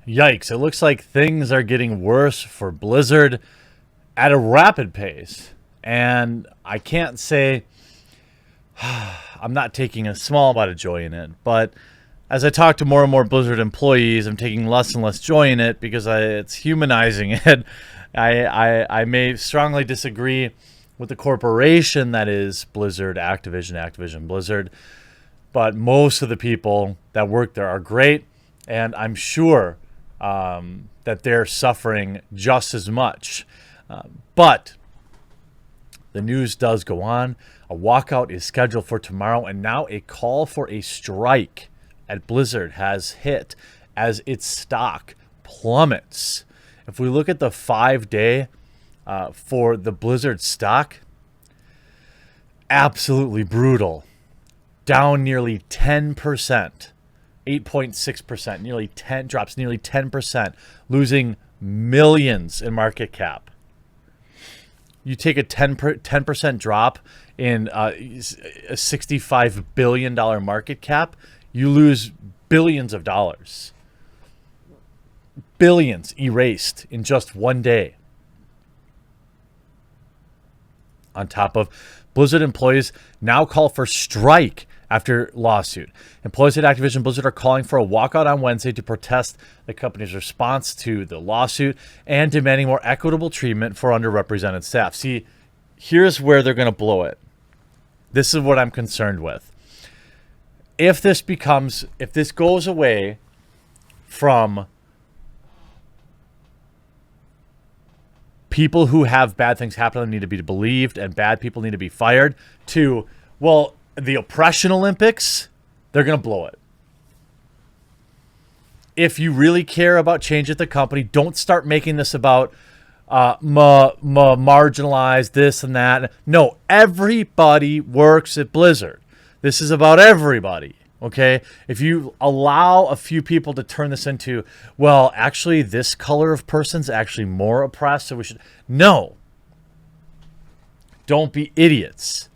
Yikes, it looks like things are getting worse for Blizzard at a rapid pace. And I can't say I'm not taking a small amount of joy in it, but as I talk to more and more Blizzard employees, I'm taking less and less joy in it because it's humanizing it. I may strongly disagree with the corporation that is Blizzard, Activision, Blizzard, but most of the people that work there are great, and I'm sure that they're suffering just as much. But the news does go on. A walkout is scheduled for tomorrow, and now a call for a strike at Blizzard has hit as its stock plummets. If we look at the 5-day for the Blizzard stock, absolutely brutal. Down nearly 10%, 8.6%, drops nearly 10%, losing millions in market cap. You take a 10% drop in a $65 billion market cap, you lose billions of dollars. Billions erased in just one day. On top of Blizzard employees now call for strike after lawsuit. Employees at Activision Blizzard are calling for a walkout on Wednesday to protest the company's response to the lawsuit and demanding more equitable treatment for underrepresented staff. See, here's where they're going to blow it. This is what I'm concerned with. If this goes away from people who have bad things happen to them need to be believed and bad people need to be fired to, well, the oppression Olympics, they're going to blow it. If you really care about change at the company, don't start making this about marginalized this and that. No, everybody works at Blizzard. This is about everybody, okay? If you allow a few people to turn this into, well, actually, this color of person's actually more oppressed, so we should... No. Don't be idiots.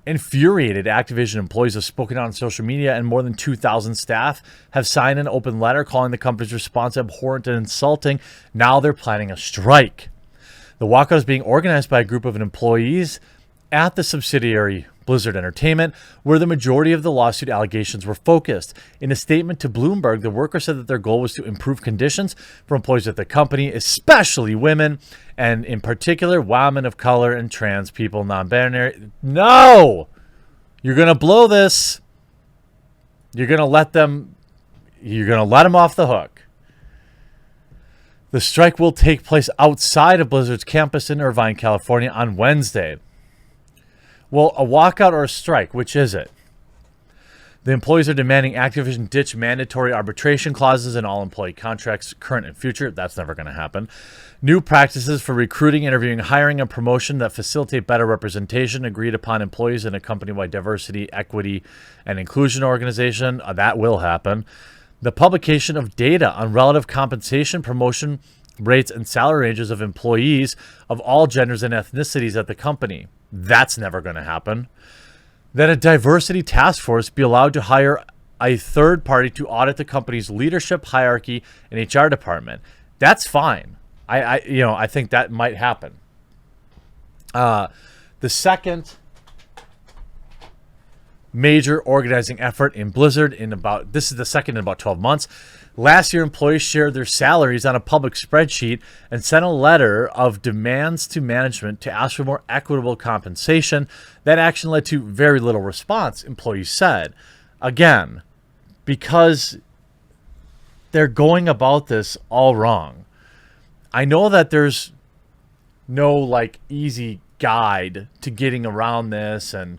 Infuriated Activision employees have spoken out on social media, and more than 2,000 staff have signed an open letter calling the company's response abhorrent and insulting. Now they're planning a strike. The walkout is being organized by a group of employees at the subsidiary Blizzard Entertainment, where the majority of the lawsuit allegations were focused. In a statement to Bloomberg, the workers said that their goal was to improve conditions for employees at the company, especially women, and in particular, women of color and trans people, non-binary. No! You're going to blow this. You're going to let them off the hook. The strike will take place outside of Blizzard's campus in Irvine, California on Wednesday. Well, a walkout or a strike, which is it? The employees are demanding Activision ditch mandatory arbitration clauses in all employee contracts, current and future. That's never going to happen. New practices for recruiting, interviewing, hiring, and promotion that facilitate better representation agreed upon employees in a company-wide diversity, equity, and inclusion organization. That will happen. The publication of data on relative compensation, promotion rates, and salary ranges of employees of all genders and ethnicities at the company. That's never going to happen. That a diversity task force be allowed to hire a third party to audit the company's leadership, hierarchy, and HR department. That's fine. I think that might happen. The second major organizing effort in Blizzard this is the second in about 12 months. Last year, employees shared their salaries on a public spreadsheet and sent a letter of demands to management to ask for more equitable compensation. That action led to very little response, employees said. Again, because they're going about this all wrong. I know that there's no easy guide to getting around this and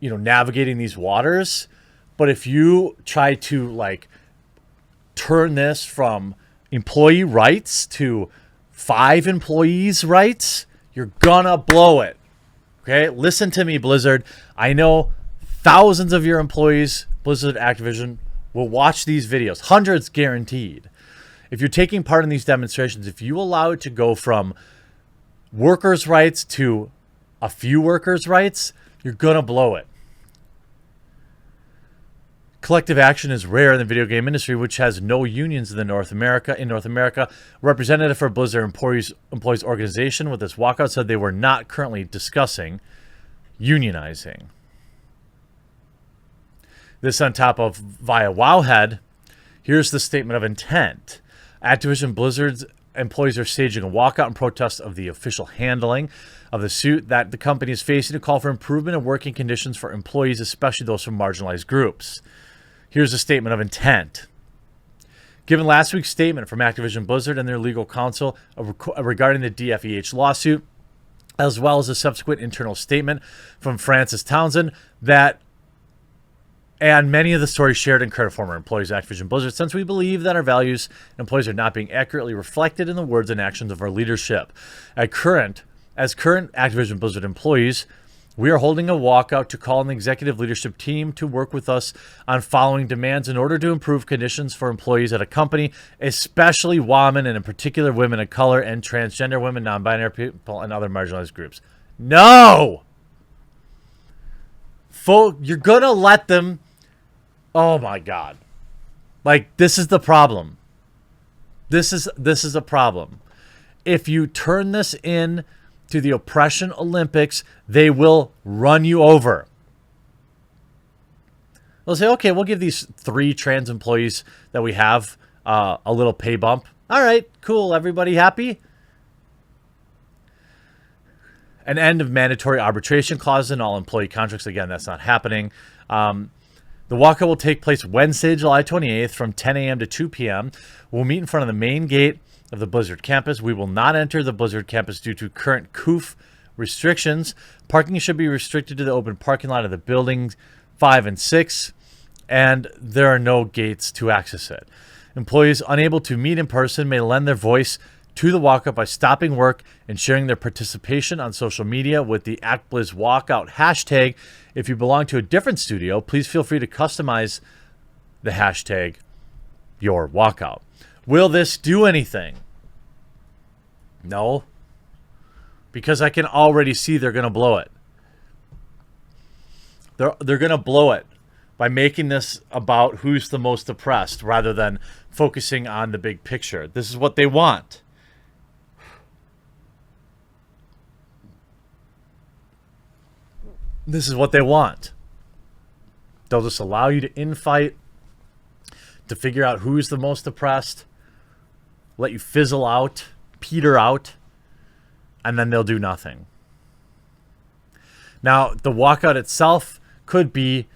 navigating these waters, but if you try to turn this from employee rights to 5 employees' rights, you're gonna blow it. Okay, listen to me, Blizzard. I know thousands of your employees, Blizzard, Activision, will watch these videos, hundreds guaranteed. If you're taking part in these demonstrations, if you allow it to go from workers' rights to a few workers' rights, you're gonna blow it. Collective action is rare in the video game industry, which has no unions in North America. A representative for Blizzard employees organization with this walkout said they were not currently discussing unionizing. This on top of via Wowhead. Here's the statement of intent. Activision Blizzard's employees are staging a walkout in protest of the official handling of the suit that the company is facing to call for improvement in working conditions for employees, especially those from marginalized groups. Here's a statement of intent. Given last week's statement from Activision Blizzard and their legal counsel regarding the DFEH lawsuit, as well as a subsequent internal statement from Francis Townsend and many of the stories shared in current former employees of Activision Blizzard, since we believe that our values and employees are not being accurately reflected in the words and actions of our leadership. As current Activision Blizzard employees, we are holding a walkout to call on the executive leadership team to work with us on following demands in order to improve conditions for employees at a company, especially women and in particular women of color and transgender women, non-binary people, and other marginalized groups. No! You're going to let them... Oh my God. Like, this is the problem. This is a problem. If you turn this in to the oppression Olympics, they will run you over. They'll say, okay, we'll give these 3 trans employees that we have a little pay bump. All right, cool. Everybody happy? An end of mandatory arbitration clause in all employee contracts. Again, that's not happening. The walkout will take place Wednesday, July 28th from 10 a.m. to 2 p.m. We'll meet in front of the main gate of the Blizzard campus. We will not enter the Blizzard campus due to current COOF restrictions. Parking should be restricted to the open parking lot of the buildings 5 and 6, and there are no gates to access it. Employees unable to meet in person may lend their voice to the walkout by stopping work and sharing their participation on social media with the #BlizzWalkout hashtag. If you belong to a different studio, please feel free to customize the hashtag your walkout. Will this do anything? No. Because I can already see they're going to blow it. They're going to blow it by making this about who's the most oppressed rather than focusing on the big picture. This is what they want. This is what they want. They'll just allow you to infight, to figure out who's the most oppressed, let you fizzle out, peter out, and then they'll do nothing. Now, the walkout itself could be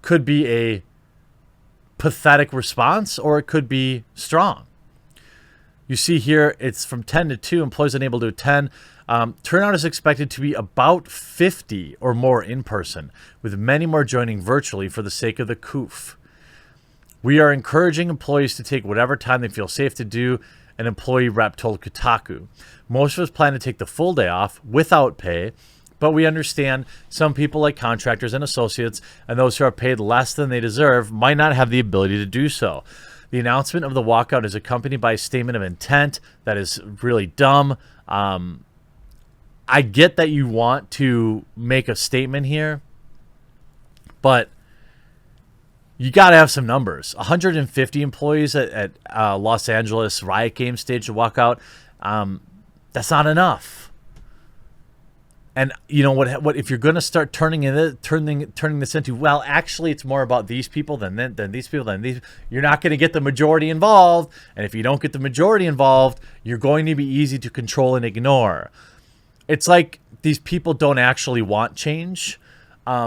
a pathetic response, or it could be strong. You see here, it's from 10 to 2, employees unable to attend. Turnout is expected to be about 50 or more in person, with many more joining virtually for the sake of the COOF. We are encouraging employees to take whatever time they feel safe to do, an employee rep told Kotaku. Most of us plan to take the full day off without pay, but we understand some people like contractors and associates and those who are paid less than they deserve might not have the ability to do so. The announcement of the walkout is accompanied by a statement of intent that is really dumb. I get that you want to make a statement here, but you got to have some numbers. 150 employees at Los Angeles Riot Games staged a walkout. That's not enough. And you know what if you're going to start turning this into, well, actually it's more about these people than these people than these, you're not going to get the majority involved. And if you don't get the majority involved, you're going to be easy to control and ignore. It's like these people don't actually want change,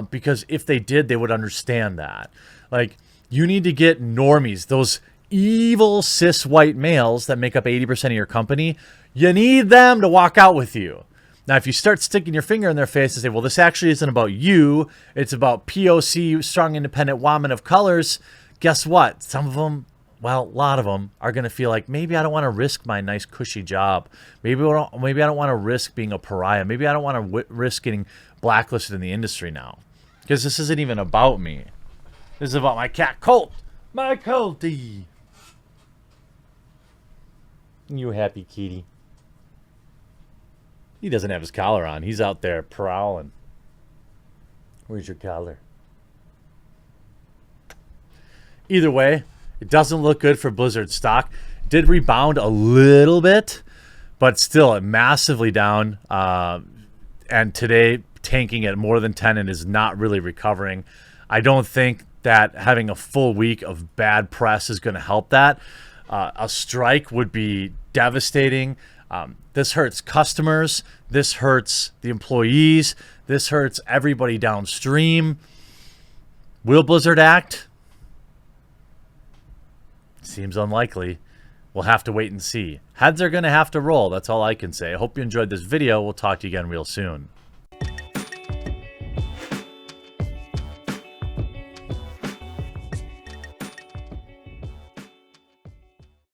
because if they did, they would understand that. Like, you need to get normies, those evil cis white males that make up 80% of your company. You need them to walk out with you. Now, if you start sticking your finger in their face and say, well, this actually isn't about you, it's about POC, strong independent women of colors, guess what? Some of them, well, a lot of them are going to feel like, maybe I don't want to risk my nice cushy job. Maybe I don't want to risk being a pariah. Maybe I don't want to risk getting blacklisted in the industry now. Because this isn't even about me. This is about my cat, Colt. My Colty. You happy kitty. He doesn't have his collar on. He's out there prowling. Where's your collar? Either way, it doesn't look good for Blizzard stock. It did rebound a little bit, but still massively down. And today, tanking at more than 10 and is not really recovering. I don't think that having a full week of bad press is going to help that. A strike would be devastating. This hurts customers. This hurts the employees. This hurts everybody downstream. Will Blizzard act? Seems unlikely. We'll have to wait and see. Heads are going to have to roll. That's all I can say. I hope you enjoyed this video. We'll talk to you again real soon.